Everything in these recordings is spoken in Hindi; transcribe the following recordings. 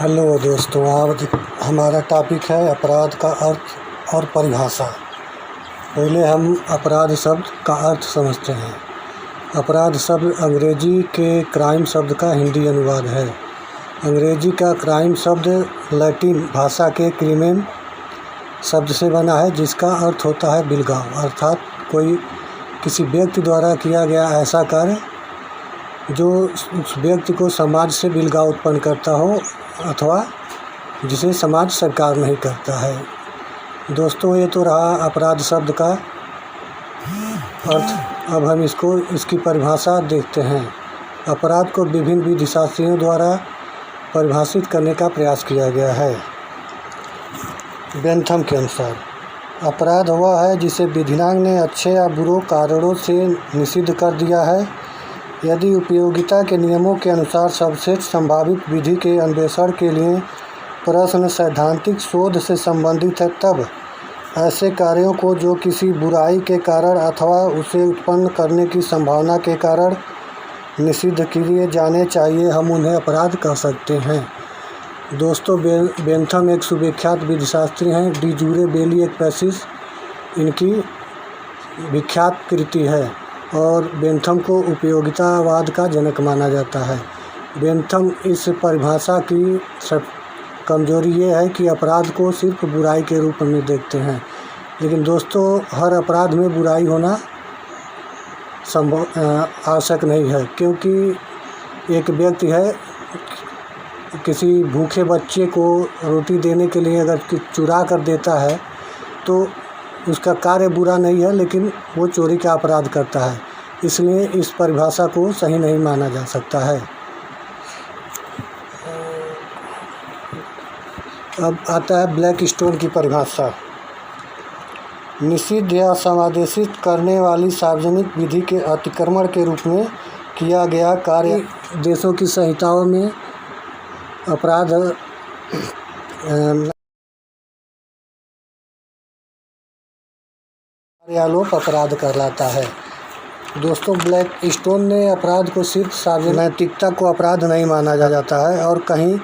हेलो दोस्तों, आज हमारा टॉपिक है अपराध का अर्थ और परिभाषा। पहले हम अपराध शब्द का अर्थ समझते हैं। अपराध शब्द अंग्रेजी के क्राइम शब्द का हिंदी अनुवाद है। अंग्रेजी का क्राइम शब्द लैटिन भाषा के क्रिमेन शब्द से बना है, जिसका अर्थ होता है बिलगाव, अर्थात कोई किसी व्यक्ति द्वारा किया गया ऐसा कार्य जो उस व्यक्ति को समाज से बिलगाव उत्पन्न करता हो अथवा जिसे समाज स्वीकार नहीं करता है। दोस्तों, ये तो रहा अपराध शब्द का अर्थ। अब हम इसकी परिभाषा देखते हैं। अपराध को विभिन्न विधिशास्त्रियों द्वारा परिभाषित करने का प्रयास किया गया है। बेंथम के अनुसार अपराध वह है जिसे विधिज्ञ ने अच्छे या बुरे कारणों से निषिद्ध कर दिया है। यदि उपयोगिता के नियमों के अनुसार सर्वश्रेष्ठ संभावित विधि के अन्वेषण के लिए प्रश्न सैद्धांतिक शोध से संबंधित है, तब ऐसे कार्यों को जो किसी बुराई के कारण अथवा उसे उत्पन्न करने की संभावना के कारण निषिद्ध किए जाने चाहिए, हम उन्हें अपराध कह सकते हैं। दोस्तों, बेंथम एक सुविख्यात विधिशास्त्री हैं। डी जूरे बेली एक पैसिस इनकी विख्यात कृति है और बेंथम को उपयोगितावाद का जनक माना जाता है। बेंथम इस परिभाषा की कमजोरी ये है कि अपराध को सिर्फ बुराई के रूप में देखते हैं, लेकिन दोस्तों हर अपराध में बुराई होना आवश्यक नहीं है, क्योंकि एक व्यक्ति है किसी भूखे बच्चे को रोटी देने के लिए अगर चुरा कर देता है तो उसका कार्य बुरा नहीं है, लेकिन वो चोरी का अपराध करता है, इसलिए इस परिभाषा को सही नहीं माना जा सकता है। अब आता है ब्लैक स्टोन की परिभाषा। निषिद्ध या समादेशित करने वाली सार्वजनिक विधि के अतिक्रमण के रूप में किया गया कार्य। देशों की संहिताओं में अपराध कार्यालोप अपराध कहलाता है। दोस्तों, ब्लैक स्टोन ने अपराध को सिर्फ सार्वजनिक नैतिकता को अपराध नहीं माना जाता है, और कहीं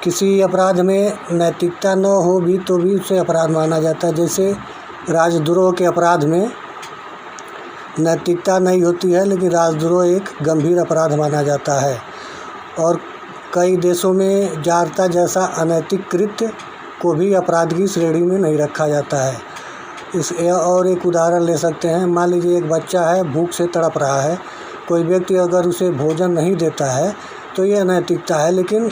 किसी अपराध में नैतिकता न हो भी तो भी उसे अपराध माना जाता है। जैसे राजद्रोह के अपराध में नैतिकता नहीं होती है, लेकिन राजद्रोह एक गंभीर अपराध माना जाता है। और कई देशों में जारता जैसा अनैतिक कृत्य को भी अपराध की श्रेणी में नहीं रखा जाता है। और एक उदाहरण ले सकते हैं। मान लीजिए एक बच्चा है, भूख से तड़प रहा है, कोई व्यक्ति अगर उसे भोजन नहीं देता है तो ये अनैतिकता है, लेकिन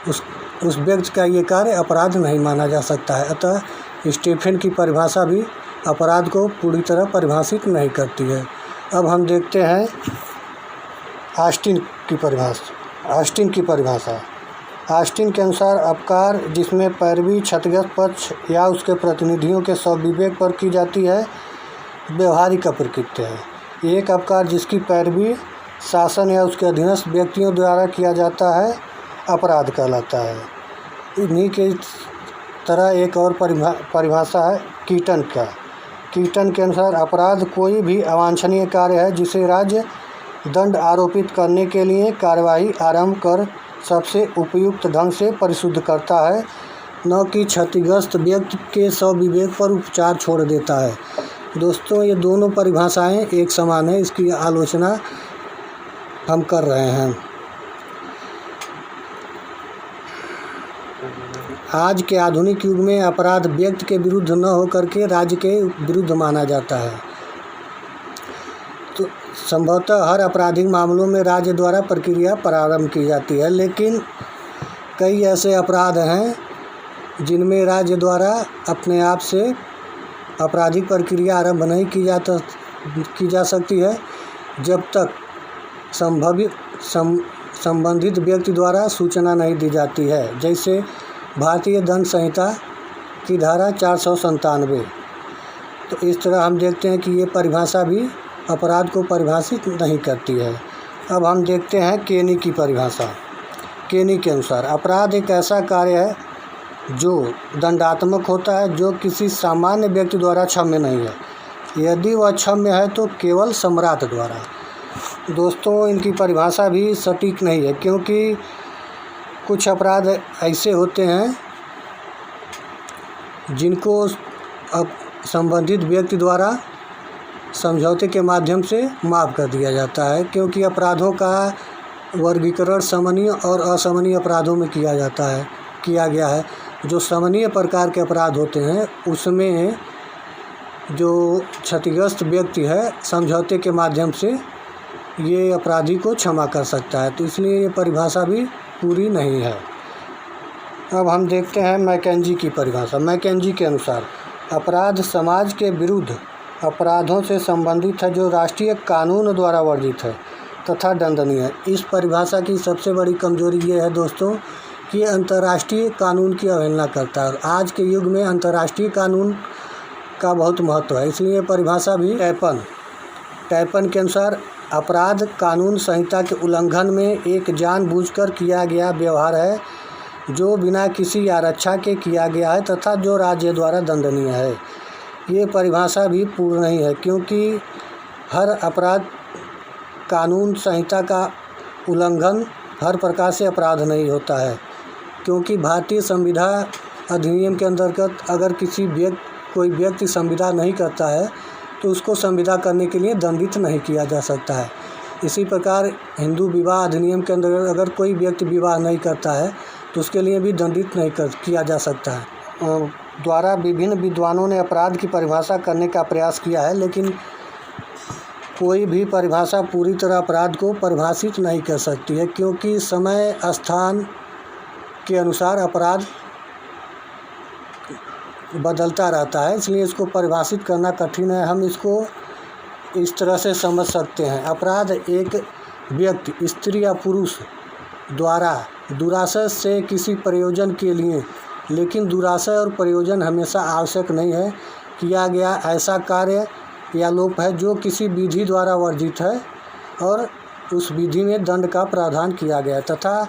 उस व्यक्ति का ये कार्य अपराध नहीं माना जा सकता है। अतः स्टीफन की परिभाषा भी अपराध को पूरी तरह परिभाषित नहीं करती है। अब हम देखते हैं ऑस्टिन की परिभाषा। ऑस्टिन के अनुसार अपकार जिसमें पैरवी क्षतिग्रस्त पक्ष या उसके प्रतिनिधियों के स्वविवेक पर की जाती है, व्यवहारिक प्रकृति है। एक अपकार जिसकी पैरवी शासन या उसके अधीनस्थ व्यक्तियों द्वारा किया जाता है, अपराध कहलाता है। इन्हीं के तरह एक और परिभाषा है कीटन के अनुसार अपराध कोई भी अवांछनीय कार्य है जिसे राज्य दंड आरोपित करने के लिए कार्यवाही आरंभ कर सबसे उपयुक्त ढंग से परिशुद्ध करता है, न कि क्षतिग्रस्त व्यक्ति के स्वविवेक पर उपचार छोड़ देता है। दोस्तों, ये दोनों परिभाषाएं एक समान है, इसकी आलोचना हम कर रहे हैं। आज के आधुनिक युग में अपराध व्यक्ति के विरुद्ध न होकर के राज्य के विरुद्ध माना जाता है। तो संभवतः हर आपराधिक मामलों में राज्य द्वारा प्रक्रिया प्रारंभ की जाती है, लेकिन कई ऐसे अपराध हैं जिनमें राज्य द्वारा अपने आप से आपराधिक प्रक्रिया आरंभ नहीं की जा सकती है जब तक संबंधित व्यक्ति द्वारा सूचना नहीं दी जाती है। जैसे भारतीय दंड संहिता की धारा 497। तो इस तरह हम देखते हैं कि ये परिभाषा भी अपराध को परिभाषित नहीं करती है। अब हम देखते हैं केनी की परिभाषा। केनी के अनुसार अपराध एक ऐसा कार्य है जो दंडात्मक होता है, जो किसी सामान्य व्यक्ति द्वारा क्षम्य नहीं है। यदि वह क्षम्य है तो केवल सम्राट द्वारा। दोस्तों, इनकी परिभाषा भी सटीक नहीं है, क्योंकि कुछ अपराध ऐसे होते हैं जिनको अब संबंधित व्यक्ति द्वारा समझौते के माध्यम से माफ़ कर दिया जाता है, क्योंकि अपराधों का वर्गीकरण समनीय और असमनीय अपराधों में किया गया है। जो समनीय प्रकार के अपराध होते हैं उसमें जो क्षतिग्रस्त व्यक्ति है समझौते के माध्यम से ये अपराधी को क्षमा कर सकता है, तो इसलिए ये परिभाषा भी पूरी नहीं है। अब हम देखते हैं मैकेंजी की परिभाषा। मैकेंजी के अनुसार अपराध समाज के विरुद्ध अपराधों से संबंधित है जो राष्ट्रीय कानून द्वारा वर्जित है तथा दंडनीय है। इस परिभाषा की सबसे बड़ी कमजोरी ये है दोस्तों कि अंतर्राष्ट्रीय कानून की अवहेलना करता है, और आज के युग में अंतर्राष्ट्रीय कानून का बहुत महत्व है, इसलिए परिभाषा भी टैपन के अनुसार अपराध कानून संहिता के उल्लंघन में एक जानबूझकर किया गया व्यवहार है जो बिना किसी आरक्षा के किया गया है तथा जो राज्य द्वारा दंडनीय है। ये परिभाषा भी पूर्ण नहीं है, क्योंकि हर अपराध कानून संहिता का उल्लंघन हर प्रकार से अपराध नहीं होता है, क्योंकि भारतीय संविदा अधिनियम के अंतर्गत अगर कोई व्यक्ति संविदा नहीं करता है तो उसको संविदा करने के लिए दंडित नहीं किया जा सकता है। इसी प्रकार हिंदू विवाह अधिनियम के अंतर्गत अगर कोई व्यक्ति विवाह नहीं करता है तो उसके लिए भी दंडित नहीं किया जा सकता है। द्वारा विभिन्न विद्वानों ने अपराध की परिभाषा करने का प्रयास किया है, लेकिन कोई भी परिभाषा पूरी तरह अपराध को परिभाषित नहीं कर सकती है, क्योंकि समय स्थान के अनुसार अपराध बदलता रहता है, इसलिए इसको परिभाषित करना कठिन है। हम इसको इस तरह से समझ सकते हैं। अपराध एक व्यक्ति स्त्री या पुरुष द्वारा दुराशय से किसी प्रयोजन के लिए, लेकिन दुराशय और प्रयोजन हमेशा आवश्यक नहीं है, किया गया ऐसा कार्य या लोप है जो किसी विधि द्वारा वर्जित है और उस विधि में दंड का प्रावधान किया गया तथा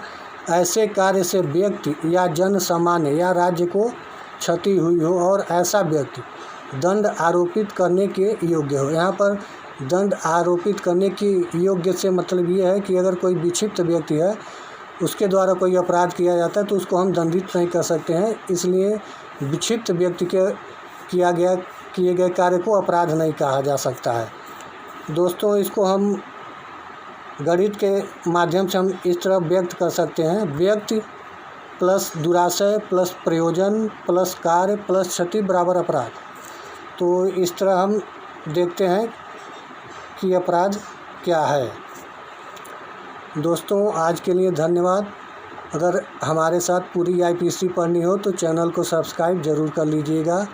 ऐसे कार्य से व्यक्ति या जन सामान्य या राज्य को क्षति हुई हो और ऐसा व्यक्ति दंड आरोपित करने के योग्य हो। यहाँ पर दंड आरोपित करने की योग्य से मतलब ये है कि अगर कोई विक्षिप्त व्यक्ति है उसके द्वारा कोई अपराध किया जाता है तो उसको हम दंडित नहीं कर सकते हैं, इसलिए विक्षिप्त व्यक्ति के किए गए कार्य को अपराध नहीं कहा जा सकता है। दोस्तों, इसको हम गणित के माध्यम से हम इस तरह व्यक्त कर सकते हैं, व्यक्ति प्लस दुराशय प्लस प्रयोजन प्लस कार्य प्लस क्षति बराबर अपराध। तो इस तरह हम देखते हैं कि अपराध क्या है। दोस्तों, आज के लिए धन्यवाद। अगर हमारे साथ पूरी आईपीसी पढ़नी हो तो चैनल को सब्सक्राइब ज़रूर कर लीजिएगा।